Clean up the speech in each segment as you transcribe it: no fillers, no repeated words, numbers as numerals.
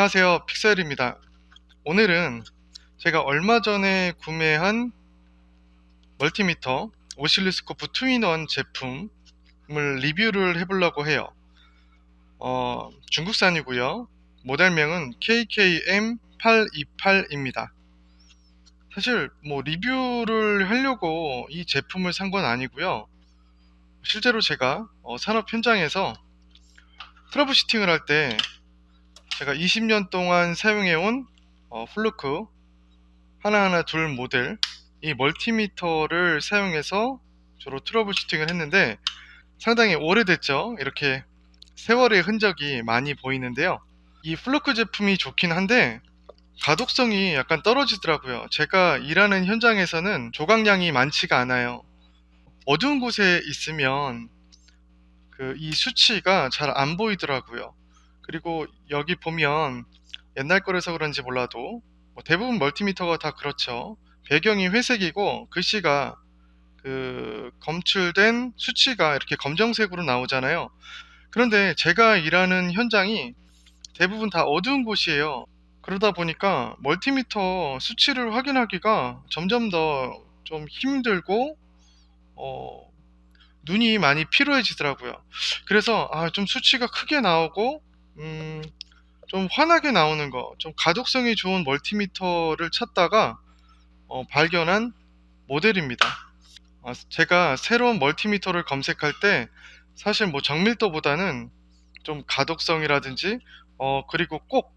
안녕하세요, 픽셀입니다. 오늘은 제가 얼마 전에 구매한 멀티미터 오실로스코프 2인원 제품을 리뷰를 해보려고 해요. 중국산이고요. 모델명은 KKM828입니다. 사실 리뷰를 하려고 이 제품을 산 건 아니고요. 실제로 제가 산업 현장에서 트러블 슈팅을 할 때 제가 20년 동안 사용해온 플루크 하나하나 둘 모델 이 멀티미터를 사용해서 주로 트러블 슈팅을 했는데 상당히 오래됐죠. 이렇게 세월의 흔적이 많이 보이는데요. 이 플루크 제품이 좋긴 한데 가독성이 약간 떨어지더라고요. 제가 일하는 현장에서는 조각량이 많지가 않아요. 어두운 곳에 있으면 이 수치가 잘 안 보이더라고요. 그리고 여기 보면 옛날 거라서 그런지 몰라도 대부분 멀티미터가 다 그렇죠. 배경이 회색이고 글씨가 검출된 수치가 이렇게 검정색으로 나오잖아요. 그런데 제가 일하는 현장이 대부분 다 어두운 곳이에요. 그러다 보니까 멀티미터 수치를 확인하기가 점점 더 좀 힘들고 눈이 많이 피로해지더라고요. 그래서 좀 수치가 크게 나오고 좀 환하게 나오는 거, 좀 가독성이 좋은 멀티미터를 찾다가 발견한 모델입니다. 제가 새로운 멀티미터를 검색할 때 사실 정밀도보다는 좀 가독성이라든지 그리고 꼭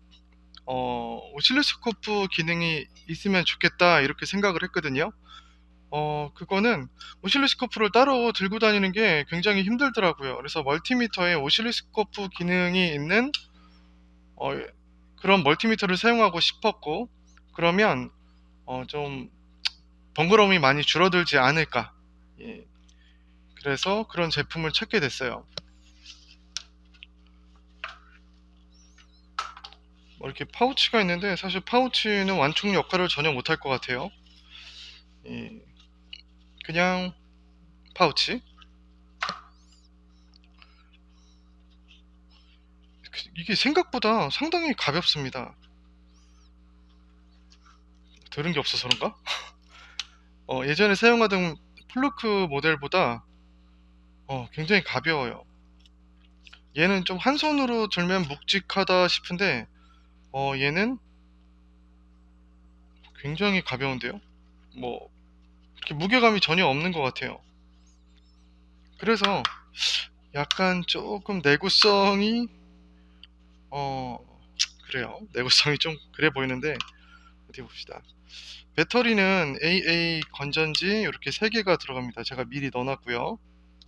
오실로스코프 기능이 있으면 좋겠다 이렇게 생각을 했거든요. 그거는 오실로스코프를 따로 들고 다니는 게 굉장히 힘들더라고요. 그래서 멀티미터에 오실로스코프 기능이 있는 어, 그런 멀티미터를 사용하고 싶었고, 그러면 좀 번거로움이 많이 줄어들지 않을까. 예, 그래서 그런 제품을 찾게 됐어요. 이렇게 파우치가 있는데 사실 파우치는 완충 역할을 전혀 못할 것 같아요. 예, 그냥 파우치. 이게 생각보다 상당히 가볍습니다. 들은 게 없어서 그런가? 예전에 사용하던 플루크 모델보다 굉장히 가벼워요. 얘는 좀 한 손으로 들면 묵직하다 싶은데 얘는 굉장히 가벼운데요. 이렇게 무게감이 전혀 없는 것 같아요. 그래서 약간 조금 내구성이 어 그래요. 내구성이 좀 그래 보이는데 어디 봅시다. 배터리는 AA 건전지 이렇게 3개가 들어갑니다. 제가 미리 넣어놨고요.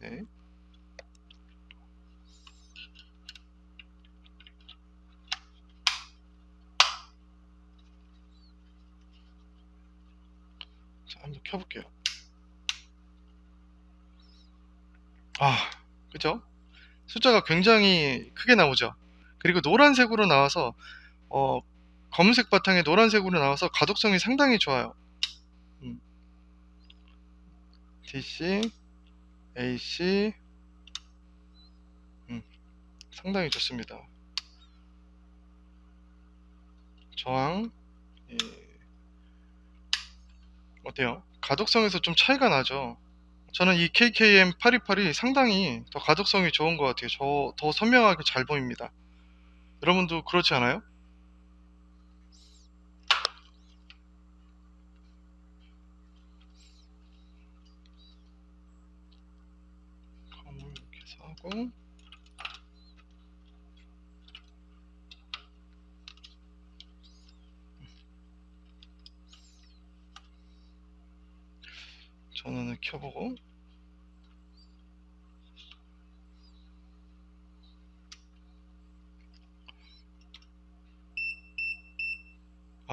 네. 자, 한번 켜볼게요. 그죠? 숫자가 굉장히 크게 나오죠. 그리고 노란색으로 나와서 어, 검은색 바탕에 노란색으로 나와서 가독성이 상당히 좋아요. DC, AC, 상당히 좋습니다. 저항, 예, 어때요? 가독성에서 좀 차이가 나죠. 저는 이 KKM828이 상당히 더 가독성이 좋은 것 같아요. 더 선명하게 잘 보입니다. 여러분도 그렇지 않아요? 컴을 이렇게 사고 전원을 켜보고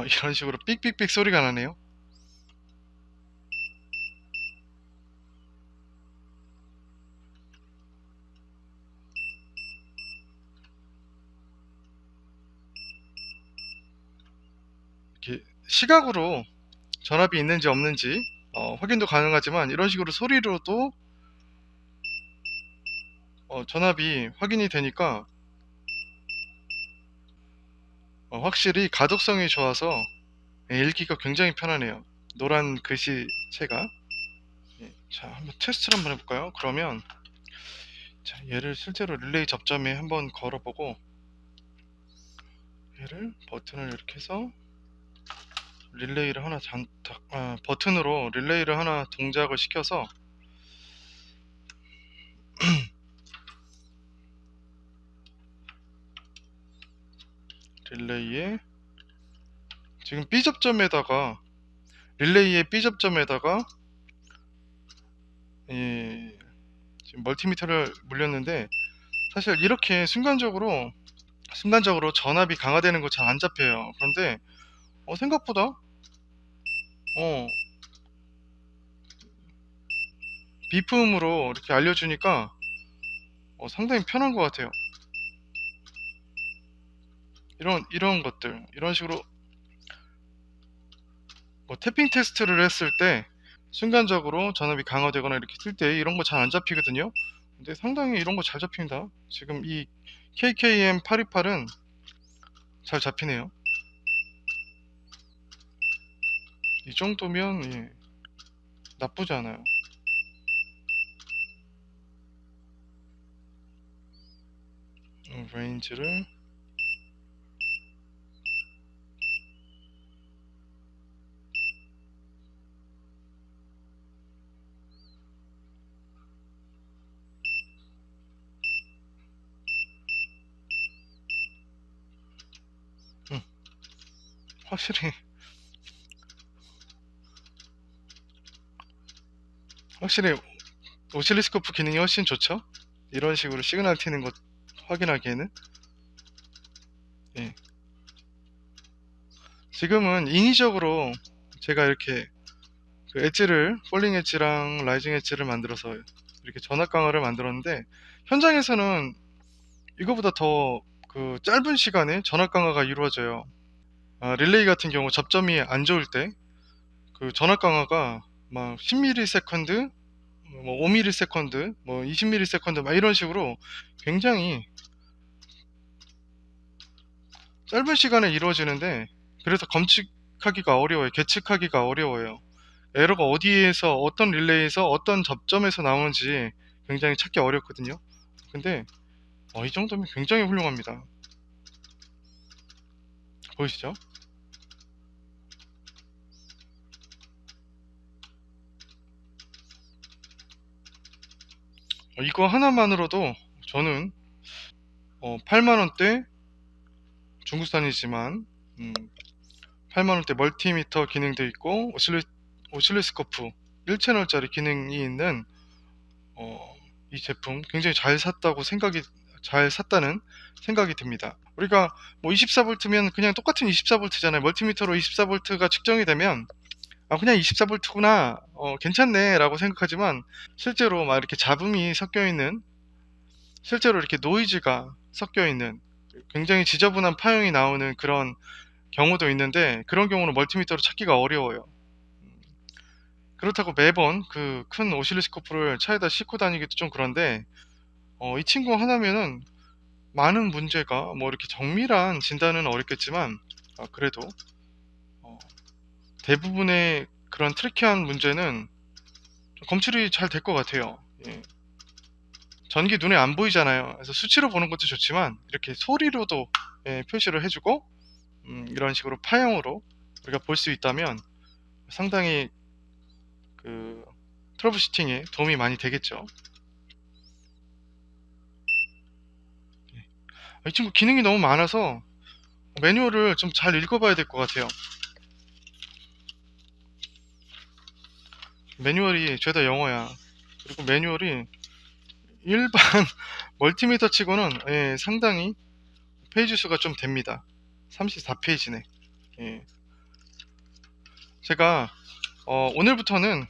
이런 식으로 삑삑삑 소리가 나네요. 이렇게 시각으로 전압이 있는지 없는지 확인도 가능하지만 이런 식으로 소리로도 전압이 확인이 되니까 확실히 가독성이 좋아서 읽기가 굉장히 편하네요. 노란 글씨체가. 자, 한번 테스트를 한번 해볼까요? 그러면 자, 얘를 실제로 릴레이 접점에 한번 걸어보고, 얘를 버튼을 이렇게 해서 릴레이를 하나 버튼으로 릴레이를 하나 동작을 시켜서 릴레이에 지금 B접점에다가 릴레이의 B접점에다가 지금 멀티미터를 물렸는데, 사실 이렇게 순간적으로 전압이 강화되는 거 잘 안 잡혀요. 그런데 생각보다 비품으로 이렇게 알려주니까 상당히 편한 것 같아요. 이런 것들, 이런 식으로 태핑 테스트를 했을 때 순간적으로 전압이 강화되거나 이렇게 뜰 때 이런 거 잘 안 잡히거든요. 근데 상당히 이런 거 잘 잡힙니다. 지금 이 KKM 828은 잘 잡히네요. 이 정도면 나쁘지 않아요. 레인지를 확실히 오실리스코프 기능이 훨씬 좋죠. 이런 식으로 시그널 튀는 것 확인하기에는. 지금은 인위적으로 제가 이렇게 그 엣지를, 폴링 엣지랑 라이징 엣지를 만들어서 이렇게 전압 강화를 만들었는데, 현장에서는 이거보다 더 그 짧은 시간에 전압 강화가 이루어져요. 릴레이 같은 경우 접점이 안 좋을 때 그 전압 강화가 막 10ms, 뭐 5ms, 뭐 20ms 막 이런 식으로 굉장히 짧은 시간에 이루어지는데, 그래서 검측하기가 어려워요. 계측하기가 어려워요. 에러가 어디에서, 어떤 릴레이에서, 어떤 접점에서 나오는지 굉장히 찾기 어렵거든요. 근데 이 정도면 굉장히 훌륭합니다. 보이시죠? 이거 하나만으로도 저는 8만원대, 중국산이지만 8만원대 멀티미터 기능도 있고 오실리스코프 1채널짜리 기능이 있는 이 제품 굉장히 잘 샀다는 생각이 듭니다. 우리가 뭐 24V면 그냥 똑같은 24V잖아요. 멀티미터로 24V가 측정이 되면 그냥 24V구나, 괜찮네 라고 생각하지만, 실제로 막 이렇게 잡음이 섞여 있는, 실제로 이렇게 노이즈가 섞여 있는, 굉장히 지저분한 파형이 나오는 그런 경우도 있는데, 그런 경우는 멀티미터로 찾기가 어려워요. 그렇다고 매번 그 큰 오실리스코프를 차에다 싣고 다니기도 좀 그런데, 이 친구 하나면은 많은 문제가, 뭐 이렇게 정밀한 진단은 어렵겠지만 그래도 대부분의 그런 트리키한 문제는 검출이 잘 될 것 같아요. 전기 눈에 안 보이잖아요. 그래서 수치로 보는 것도 좋지만 이렇게 소리로도 표시를 해주고, 이런 식으로 파형으로 우리가 볼 수 있다면 상당히 그 트러블 슈팅에 도움이 많이 되겠죠. 이 친구 기능이 너무 많아서 매뉴얼을 좀 잘 읽어봐야 될 것 같아요. 매뉴얼이 죄다 영어야. 그리고 매뉴얼이 일반 멀티미터 치고는 상당히 페이지 수가 좀 됩니다. 34페이지네. 제가 오늘부터는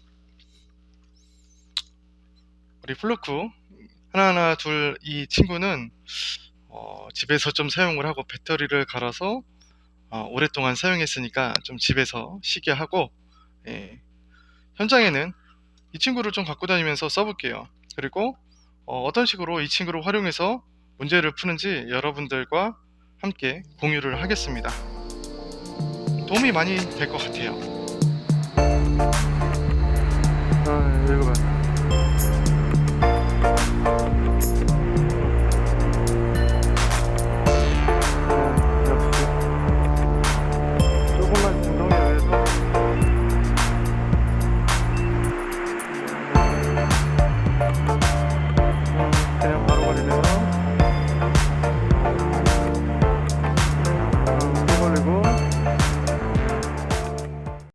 우리 플루크 하나하나 둘, 이 친구는 집에서 좀 사용을 하고, 배터리를 갈아서 오랫동안 사용했으니까 좀 집에서 쉬게 하고, 현장에는 이 친구를 좀 갖고 다니면서 써볼게요. 그리고 어떤 식으로 이 친구를 활용해서 문제를 푸는지 여러분들과 함께 공유를 하겠습니다. 도움이 많이 될 것 같아요. 아, 이거 봐.